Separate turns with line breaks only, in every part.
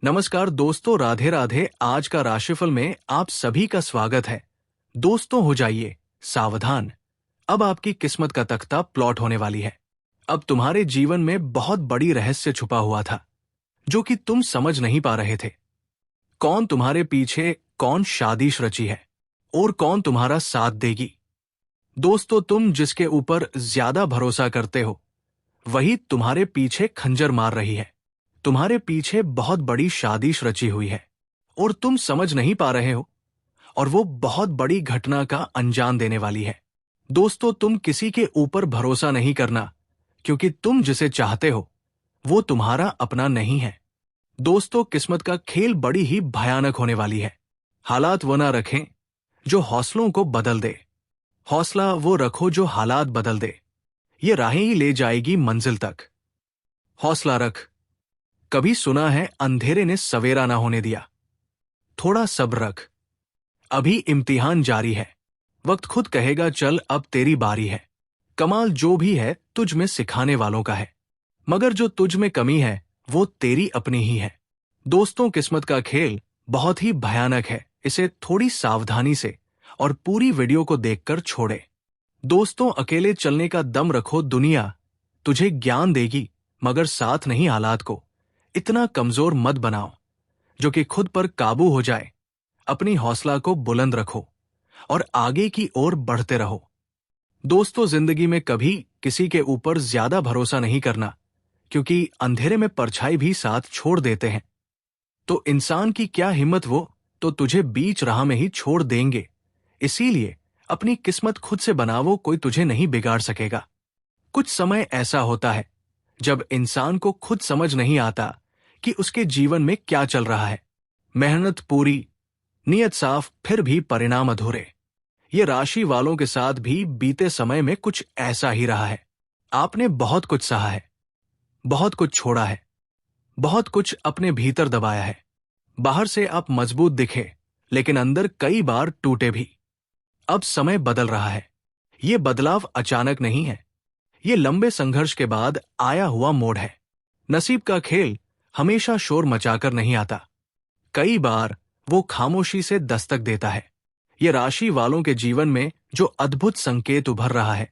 नमस्कार दोस्तों, राधे राधे। आज का राशिफल में आप सभी का स्वागत है। दोस्तों, हो जाइए सावधान। अब आपकी किस्मत का तख्ता प्लॉट होने वाली है। अब तुम्हारे जीवन में बहुत बड़ी रहस्य छुपा हुआ था जो कि तुम समझ नहीं पा रहे थे। कौन तुम्हारे पीछे, कौन शादिश रची है और कौन तुम्हारा साथ देगी। दोस्तों, तुम जिसके ऊपर ज्यादा भरोसा करते हो वही तुम्हारे पीछे खंजर मार रही है। तुम्हारे पीछे बहुत बड़ी साजिश रची हुई है और तुम समझ नहीं पा रहे हो, और वो बहुत बड़ी घटना का अंजाम देने वाली है। दोस्तों, तुम किसी के ऊपर भरोसा नहीं करना, क्योंकि तुम जिसे चाहते हो वो तुम्हारा अपना नहीं है। दोस्तों, किस्मत का खेल बड़ी ही भयानक होने वाली है। हालात वो ना रखें जो हौसलों को बदल दे, हौसला वो रखो जो हालात बदल दे। ये राहें ही ले जाएगी मंजिल तक। हौसला रख। कभी सुना है अंधेरे ने सवेरा ना होने दिया। थोड़ा सब्र रख, अभी इम्तिहान जारी है। वक्त खुद कहेगा चल अब तेरी बारी है। कमाल जो भी है तुझ में सिखाने वालों का है, मगर जो तुझ में कमी है वो तेरी अपनी ही है। दोस्तों, किस्मत का खेल बहुत ही भयानक है। इसे थोड़ी सावधानी से और पूरी वीडियो को देखकर छोड़े। दोस्तों, अकेले चलने का दम रखो। दुनिया तुझे ज्ञान देगी मगर साथ नहीं। हालात को इतना कमजोर मत बनाओ जो कि खुद पर काबू हो जाए। अपनी हौसला को बुलंद रखो और आगे की ओर बढ़ते रहो। दोस्तों, जिंदगी में कभी किसी के ऊपर ज्यादा भरोसा नहीं करना, क्योंकि अंधेरे में परछाई भी साथ छोड़ देते हैं। तो इंसान की क्या हिम्मत, वो तो तुझे बीच राह में ही छोड़ देंगे। इसीलिए अपनी किस्मत खुद से बनावो, कोई तुझे नहीं बिगाड़ सकेगा। कुछ समय ऐसा होता है जब इंसान को खुद समझ नहीं आता कि उसके जीवन में क्या चल रहा है। मेहनत पूरी, नियत साफ, फिर भी परिणाम अधूरे। ये राशि वालों के साथ भी बीते समय में कुछ ऐसा ही रहा है। आपने बहुत कुछ सहा है, बहुत कुछ छोड़ा है, बहुत कुछ अपने भीतर दबाया है। बाहर से आप मजबूत दिखे, लेकिन अंदर कई बार टूटे भी। अब समय बदल रहा है। ये बदलाव अचानक नहीं है, ये लंबे संघर्ष के बाद आया हुआ मोड़ है। नसीब का खेल हमेशा शोर मचाकर नहीं आता, कई बार वो खामोशी से दस्तक देता है। ये राशि वालों के जीवन में जो अद्भुत संकेत उभर रहा है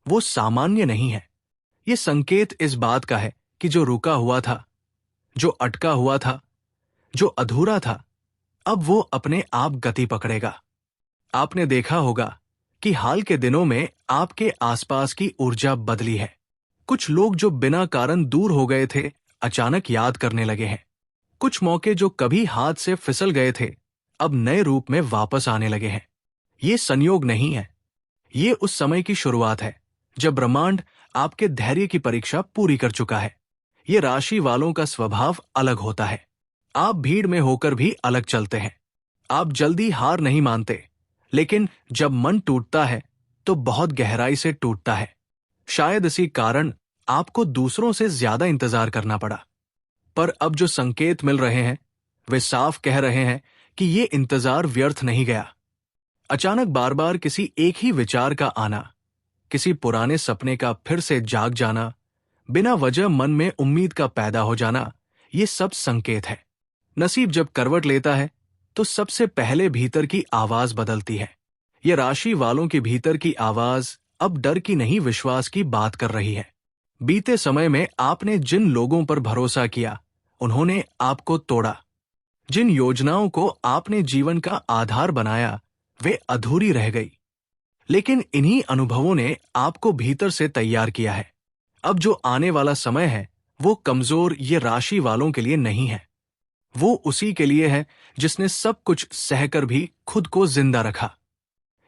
वो सामान्य नहीं है। ये संकेत इस बात का है कि जो रुका हुआ था, जो अटका हुआ था, जो अधूरा था, अब वो अपने आप गति पकड़ेगा। आपने देखा होगा कि हाल के दिनों में आपके आसपास की ऊर्जा बदली है। कुछ लोग जो बिना कारण दूर हो गए थे अचानक याद करने लगे हैं। कुछ मौके जो कभी हाथ से फिसल गए थे अब नए रूप में वापस आने लगे हैं। ये संयोग नहीं है, ये उस समय की शुरुआत है जब ब्रह्मांड आपके धैर्य की परीक्षा पूरी कर चुका है। ये राशि वालों का स्वभाव अलग होता है। आप भीड़ में होकर भी अलग चलते हैं। आप जल्दी हार नहीं मानते, लेकिन जब मन टूटता है तो बहुत गहराई से टूटता है। शायद इसी कारण आपको दूसरों से ज्यादा इंतजार करना पड़ा। पर अब जो संकेत मिल रहे हैं वे साफ कह रहे हैं कि ये इंतजार व्यर्थ नहीं गया। अचानक बार बार किसी एक ही विचार का आना, किसी पुराने सपने का फिर से जाग जाना, बिना वजह मन में उम्मीद का पैदा हो जाना, ये सब संकेत है। नसीब जब करवट लेता है तो सबसे पहले भीतर की आवाज बदलती है। ये राशि वालों की भीतर की आवाज अब डर की नहीं, विश्वास की बात कर रही है। बीते समय में आपने जिन लोगों पर भरोसा किया उन्होंने आपको तोड़ा। जिन योजनाओं को आपने जीवन का आधार बनाया वे अधूरी रह गई। लेकिन इन्हीं अनुभवों ने आपको भीतर से तैयार किया है। अब जो आने वाला समय है वो कमजोर ये राशि वालों के लिए नहीं है, वो उसी के लिए है जिसने सब कुछ सहकर भी खुद को जिंदा रखा।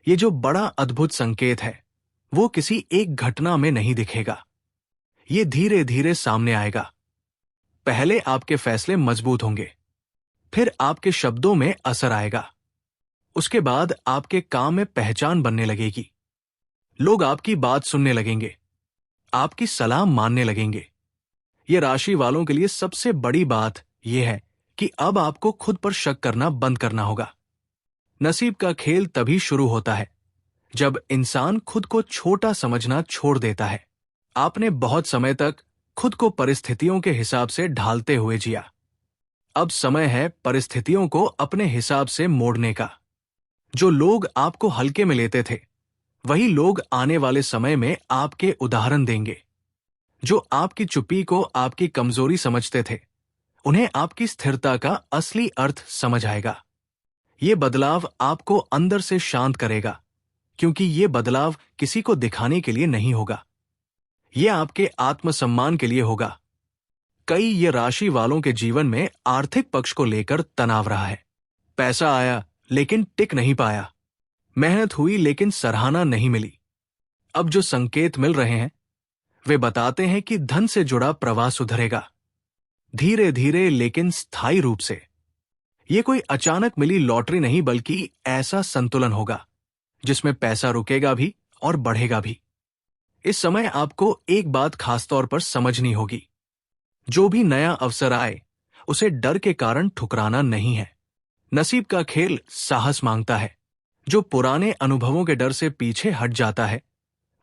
ये जो बड़ा अद्भुत संकेत है वो किसी एक घटना में नहीं दिखेगा, ये धीरे धीरे सामने आएगा। पहले आपके फैसले मजबूत होंगे, फिर आपके शब्दों में असर आएगा, उसके बाद आपके काम में पहचान बनने लगेगी। लोग आपकी बात सुनने लगेंगे, आपकी सलाह मानने लगेंगे। ये राशि वालों के लिए सबसे बड़ी बात यह है कि अब आपको खुद पर शक करना बंद करना होगा। नसीब का खेल तभी शुरू होता है जब इंसान खुद को छोटा समझना छोड़ देता है। आपने बहुत समय तक खुद को परिस्थितियों के हिसाब से ढालते हुए जिया। अब समय है परिस्थितियों को अपने हिसाब से मोड़ने का। जो लोग आपको हल्के में लेते थे, वही लोग आने वाले समय में आपके उदाहरण देंगे। जो आपकी चुप्पी को आपकी कमजोरी समझते थे, उन्हें आपकी स्थिरता का असली अर्थ समझ आएगा। ये बदलाव आपको अंदर से शांत करेगा, क्योंकि ये बदलाव किसी को दिखाने के लिए नहीं होगा। ये आपके आत्मसम्मान के लिए होगा। कई ये राशि वालों के जीवन में आर्थिक पक्ष को लेकर तनाव रहा है। पैसा आया लेकिन टिक नहीं पाया, मेहनत हुई लेकिन सराहना नहीं मिली। अब जो संकेत मिल रहे हैं वे बताते हैं कि धन से जुड़ा प्रवाह सुधरेगा, धीरे धीरे लेकिन स्थायी रूप से। ये कोई अचानक मिली लॉटरी नहीं, बल्कि ऐसा संतुलन होगा जिसमें पैसा रुकेगा भी और बढ़ेगा भी। इस समय आपको एक बात खासतौर पर समझनी होगी। जो भी नया अवसर आए, उसे डर के कारण ठुकराना नहीं है। नसीब का खेल साहस मांगता है। जो पुराने अनुभवों के डर से पीछे हट जाता है,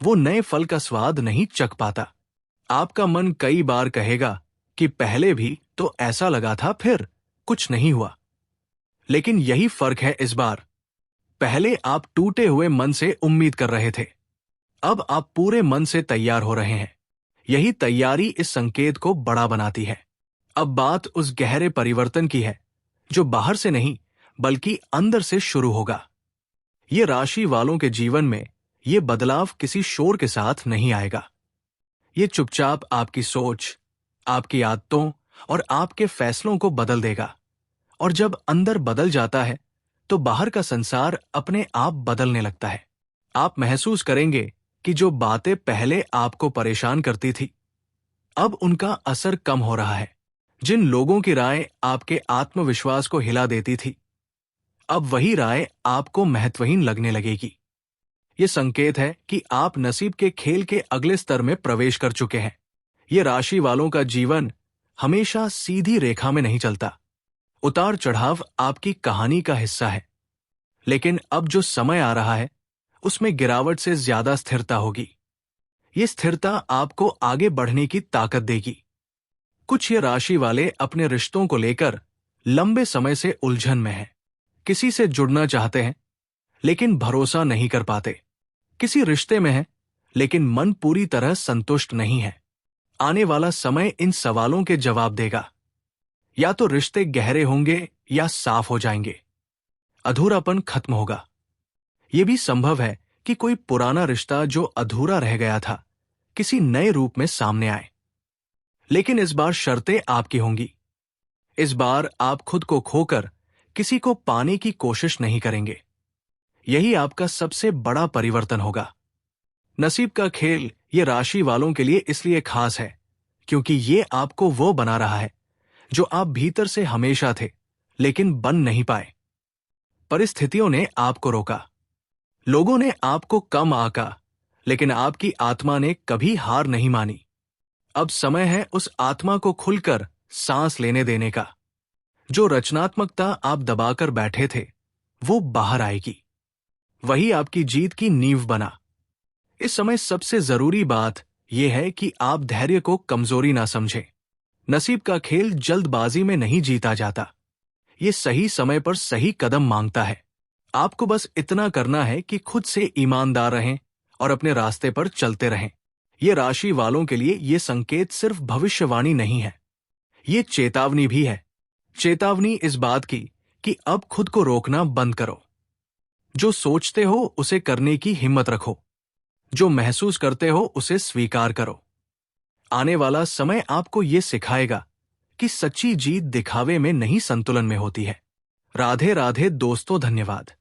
वो नए फल का स्वाद नहीं चख पाता। आपका मन कई बार कहेगा कि पहले भी तो ऐसा लगा था, फिर कुछ नहीं हुआ। लेकिन यही फर्क है इस बार। पहले आप टूटे हुए मन से उम्मीद कर रहे थे, अब आप पूरे मन से तैयार हो रहे हैं। यही तैयारी इस संकेत को बड़ा बनाती है। अब बात उस गहरे परिवर्तन की है जो बाहर से नहीं बल्कि अंदर से शुरू होगा। ये राशि वालों के जीवन में ये बदलाव किसी शोर के साथ नहीं आएगा। ये चुपचाप आपकी सोच, आपकी आदतों और आपके फैसलों को बदल देगा। और जब अंदर बदल जाता है तो बाहर का संसार अपने आप बदलने लगता है। आप महसूस करेंगे कि जो बातें पहले आपको परेशान करती थी, अब उनका असर कम हो रहा है। जिन लोगों की राय आपके आत्मविश्वास को हिला देती थी, अब वही राय आपको महत्वहीन लगने लगेगी। ये संकेत है कि आप नसीब के खेल के अगले स्तर में प्रवेश कर चुके हैं। ये राशि वालों का जीवन हमेशा सीधी रेखा में नहीं चलता। उतार चढ़ाव आपकी कहानी का हिस्सा है, लेकिन अब जो समय आ रहा है उसमें गिरावट से ज्यादा स्थिरता होगी। ये स्थिरता आपको आगे बढ़ने की ताकत देगी। कुछ ये राशि वाले अपने रिश्तों को लेकर लंबे समय से उलझन में हैं। किसी से जुड़ना चाहते हैं लेकिन भरोसा नहीं कर पाते। किसी रिश्ते में हैं लेकिन मन पूरी तरह संतुष्ट नहीं है। आने वाला समय इन सवालों के जवाब देगा। या तो रिश्ते गहरे होंगे या साफ हो जाएंगे। अधूरापन खत्म होगा। यह भी संभव है कि कोई पुराना रिश्ता जो अधूरा रह गया था किसी नए रूप में सामने आए। लेकिन इस बार शर्तें आपकी होंगी। इस बार आप खुद को खोकर किसी को पाने की कोशिश नहीं करेंगे। यही आपका सबसे बड़ा परिवर्तन होगा। नसीब का खेल ये राशि वालों के लिए इसलिए खास है क्योंकि ये आपको वो बना रहा है जो आप भीतर से हमेशा थे लेकिन बन नहीं पाए। परिस्थितियों ने आपको रोका, लोगों ने आपको कम आंका, लेकिन आपकी आत्मा ने कभी हार नहीं मानी। अब समय है उस आत्मा को खुलकर सांस लेने देने का। जो रचनात्मकता आप दबाकर बैठे थे वो बाहर आएगी। वही आपकी जीत की नींव बना। इस समय सबसे जरूरी बात यह है कि आप धैर्य को कमजोरी ना समझें। नसीब का खेल जल्दबाजी में नहीं जीता जाता। ये सही समय पर सही कदम मांगता है। आपको बस इतना करना है कि खुद से ईमानदार रहें और अपने रास्ते पर चलते रहें। ये राशि वालों के लिए ये संकेत सिर्फ भविष्यवाणी नहीं है, ये चेतावनी भी है। चेतावनी इस बात की कि अब खुद को रोकना बंद करो। जो सोचते हो उसे करने की हिम्मत रखो। जो महसूस करते हो उसे स्वीकार करो। आने वाला समय आपको ये सिखाएगा कि सच्ची जीत दिखावे में नहीं संतुलन में होती है। राधे राधे दोस्तों, धन्यवाद।